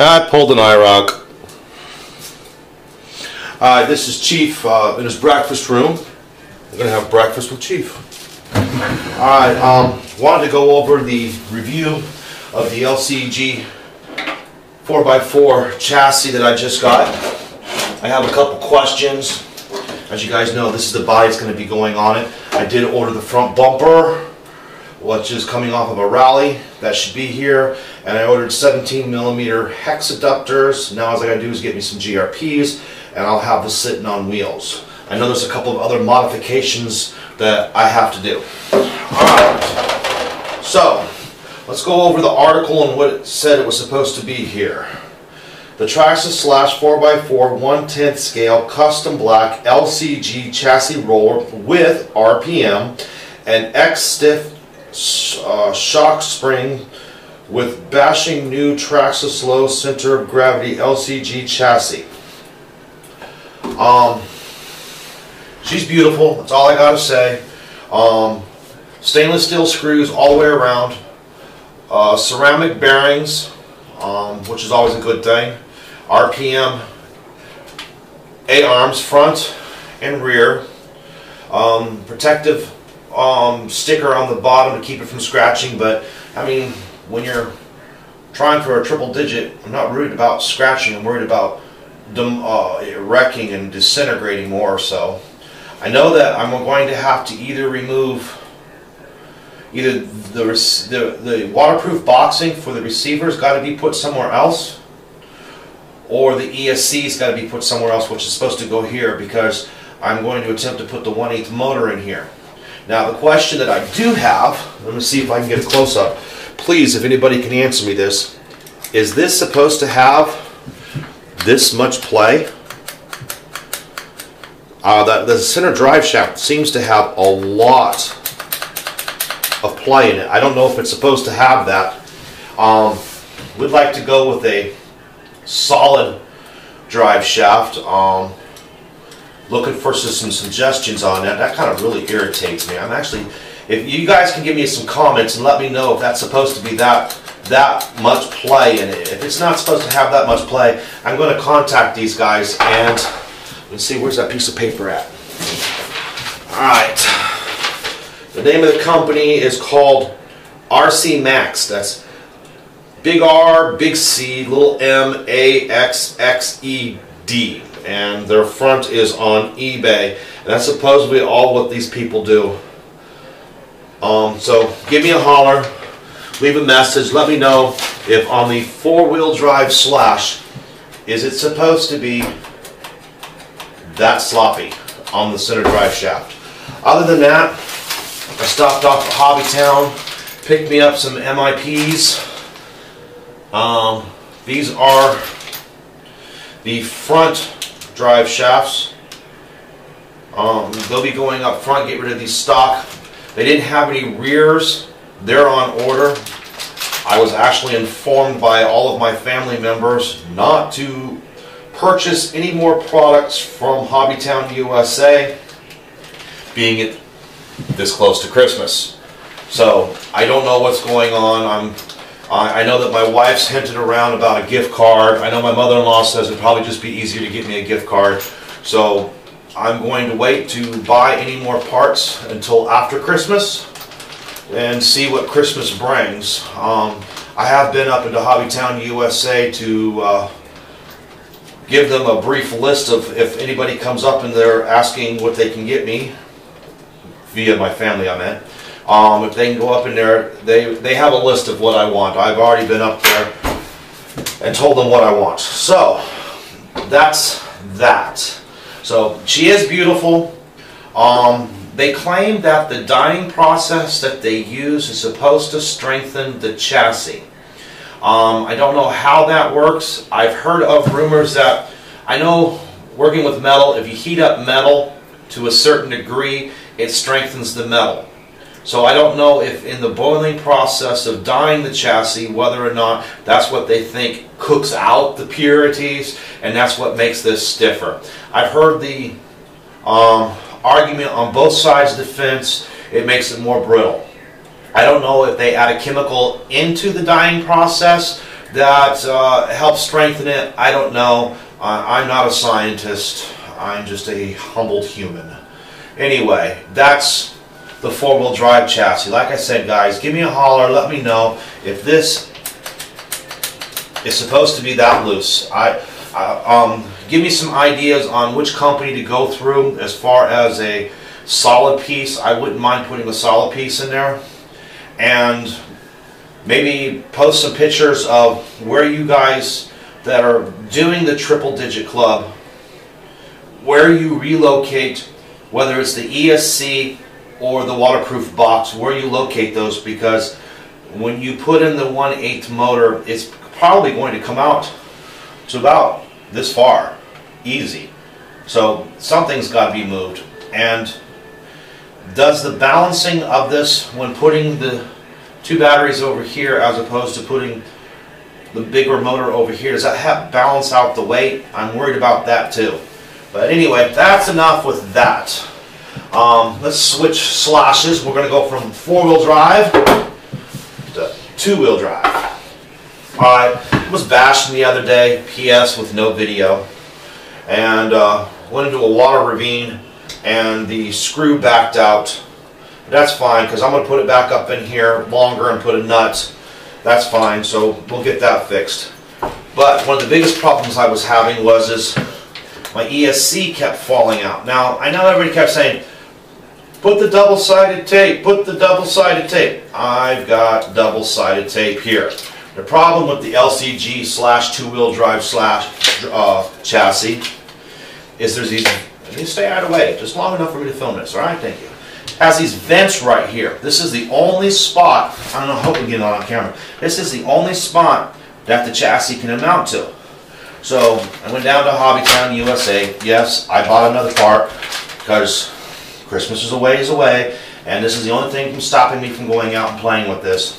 I pulled an IROC. This is Chief in his breakfast room. We're going to have breakfast with Chief. Alright, wanted to go over the review of the LCG 4x4 chassis that I just got. I have a couple questions. As you guys know, this is the body that's going to be going on it. I did order the front bumper, which is coming off of a rally. That should be here. And I ordered 17mm hex adapters. Now all I got to do is get me some GRPs, and I'll have this sitting on wheels. I know there's a couple of other modifications that I have to do. Alright, so let's go over the article and what it said it was supposed to be here. The Traxxas / 4x4 1/10 scale custom black LCG chassis roller with RPM and X-stiff shock spring with bashing new Traxxas low center of gravity LCG chassis. She's beautiful, that's all I gotta say. Stainless steel screws all the way around, ceramic bearings, which is always a good thing. RPM A-arms front and rear, protective sticker on the bottom to keep it from scratching, but I mean, when you're trying for a triple digit, I'm not worried about scratching, I'm worried about wrecking and disintegrating more. So I know that I'm going to have to either remove either the waterproof boxing for the receiver's got to be put somewhere else, or the ESC's got to be put somewhere else, which is supposed to go here, because I'm going to attempt to put the 1/8 motor in here. Now the question that I do have, let me see if I can get a close-up. Please, if anybody can answer me this, is this supposed to have this much play? The center drive shaft seems to have a lot of play in it. I don't know if it's supposed to have that. We'd like to go with a solid drive shaft. Looking for some suggestions on that. That kind of really irritates me. I'm actually, if you guys can give me some comments and let me know if that's supposed to be that much play in it. If it's not supposed to have that much play, I'm going to contact these guys and let's see, where's that piece of paper at? Alright. The name of the company is called RCMax. That's big R, big C, little M, A, X, X, E, D. And their front is on eBay. And that's supposedly all what these people do. So give me a holler, leave a message, let me know if on the 4-wheel drive slash, is it supposed to be that sloppy on the center drive shaft. Other than that, I stopped off at Hobbytown, picked me up some MIPs. These are the front drive shafts. They'll be going up front, get rid of these stock. They didn't have any rears. They're on order. I was actually informed by all of my family members not to purchase any more products from Hobbytown USA, being it this close to Christmas. So I don't know what's going on. I know that my wife's hinted around about a gift card. I know my mother-in-law says it'd probably just be easier to get me a gift card. So I'm going to wait to buy any more parts until after Christmas and see what Christmas brings. I have been up into Hobbytown USA to give them a brief list of if anybody comes up and they're asking what they can get me, via my family I meant. If they can go up in there, they have a list of what I want. I've already been up there and told them what I want. So that's that. So she is beautiful. They claim that the dyeing process that they use is supposed to strengthen the chassis. I don't know how that works. I've heard of rumors that, I know working with metal, if you heat up metal to a certain degree, it strengthens the metal. So I don't know if in the boiling process of dyeing the chassis, whether or not that's what they think cooks out the purities, and that's what makes this stiffer. I've heard the argument on both sides of the fence. It makes it more brittle. I don't know if they add a chemical into the dyeing process that helps strengthen it. I don't know. I'm not a scientist. I'm just a humbled human. Anyway, that's the four-wheel drive chassis. Like I said, guys, give me a holler. Let me know if this is supposed to be that loose. Give me some ideas on which company to go through as far as a solid piece. I wouldn't mind putting a solid piece in there. And maybe post some pictures of where you guys that are doing the triple digit club, where you relocate, whether it's the ESC or the waterproof box, where you locate those, because when you put in the 1/8 motor, it's probably going to come out to about this far, easy. So something's got to be moved. And does the balancing of this, when putting the two batteries over here as opposed to putting the bigger motor over here, does that balance out the weight? I'm worried about that too. But anyway, that's enough with that. Let's switch slashes. We're going to go from four-wheel drive to two-wheel drive. I was bashing the other day, PS with no video, and went into a water ravine and the screw backed out. That's fine, because I'm going to put it back up in here longer and put a nut. That's fine, so we'll get that fixed. But one of the biggest problems I was having was my ESC kept falling out. Now, I know everybody kept saying, put the double-sided tape, put the double-sided tape. I've got double-sided tape here. The problem with the LCG / two-wheel drive / chassis is there's these, let me stay out of the way, just long enough for me to film this, alright, thank you. Has these vents right here. This is the only spot, I don't know, I hope we get it on camera. This is the only spot that the chassis can mount to. So I went down to Hobbytown, USA. Yes, I bought another part because Christmas is a ways away, and this is the only thing stopping me from going out and playing with this.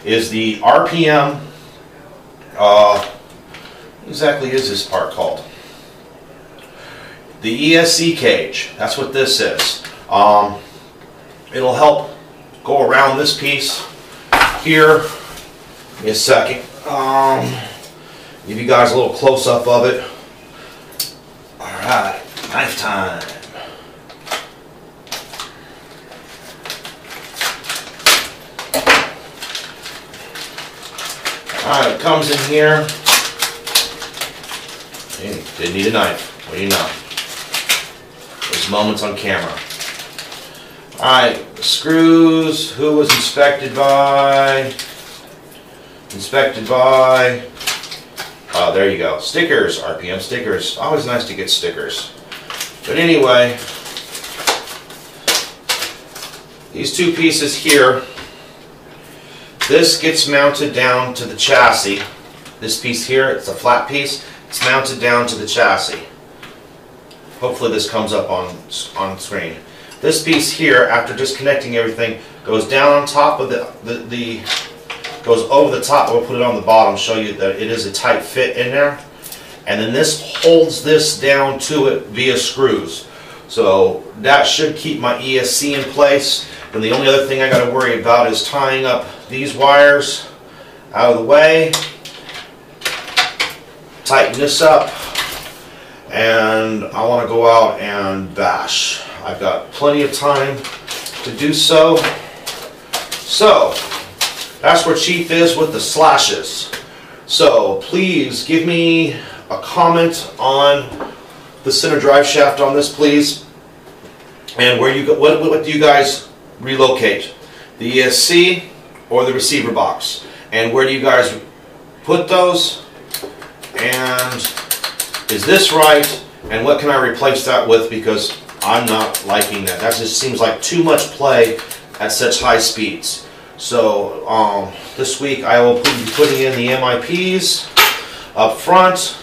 Is the RPM, what exactly is this part called? The ESC Cage. That's what this is. It'll help go around this piece here. Give me a second. Give you guys a little close-up of it. Alright, knife time. Alright, it comes in here. Hey, didn't need a knife. What do you know? Those moments on camera. Alright, the screws, who was inspected by? There you go. Stickers, RPM stickers. Always nice to get stickers. But anyway, these two pieces here, this gets mounted down to the chassis. This piece here, it's a flat piece, it's mounted down to the chassis. Hopefully this comes up on screen. This piece here, after disconnecting everything, goes down on top of goes over the top. We'll put it on the bottom, show you that it is a tight fit in there. And then this holds this down to it via screws. So that should keep my ESC in place. And the only other thing I got to worry about is tying up these wires out of the way. Tighten this up. And I want to go out and bash. I've got plenty of time to do so. So that's where Chief is with the slashes. So please give me a comment on the center drive shaft on this, please. And where you go, what do you guys relocate? The ESC or the receiver box? And where do you guys put those? And is this right? And what can I replace that with? Because I'm not liking that. That just seems like too much play at such high speeds. So this week I will be putting in the MIPs up front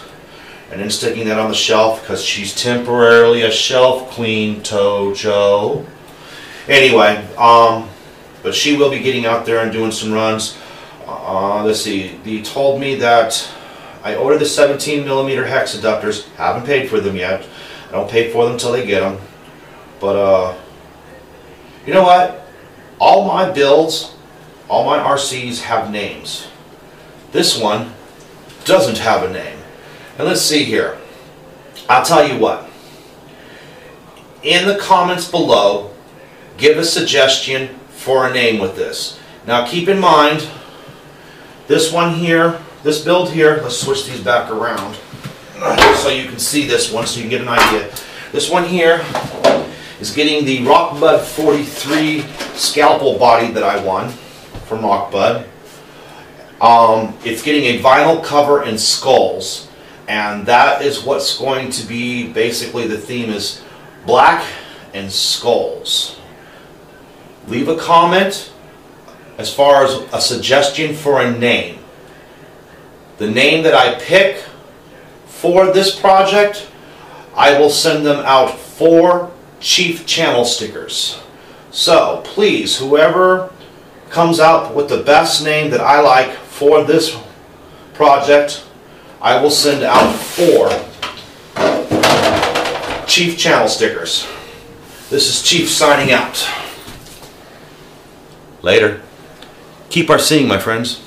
and then sticking that on the shelf because she's temporarily a shelf queen, Tojo. Anyway, but she will be getting out there and doing some runs. Let's see, he told me that I ordered the 17mm hex adapters. Haven't paid for them yet. I don't pay for them until they get them. But you know what? All my builds, all my RCs have names. This one doesn't have a name. And let's see here. I'll tell you what. In the comments below, give a suggestion for a name with this. Now keep in mind, this one here, this build here, let's switch these back around so you can see this one, so you can get an idea. This one here is getting the Rockbud 43 scalpel body that I won from Rockbud. It's getting a vinyl cover and skulls, and that is what's going to be basically the theme is black and skulls. Leave a comment as far as a suggestion for a name. The name that I pick for this project, I will send them out 4 Chief channel stickers. So please, whoever comes out with the best name that I like for this project, I will send out 4 Chief channel stickers. This is Chief signing out. Later. Keep our seeing, my friends.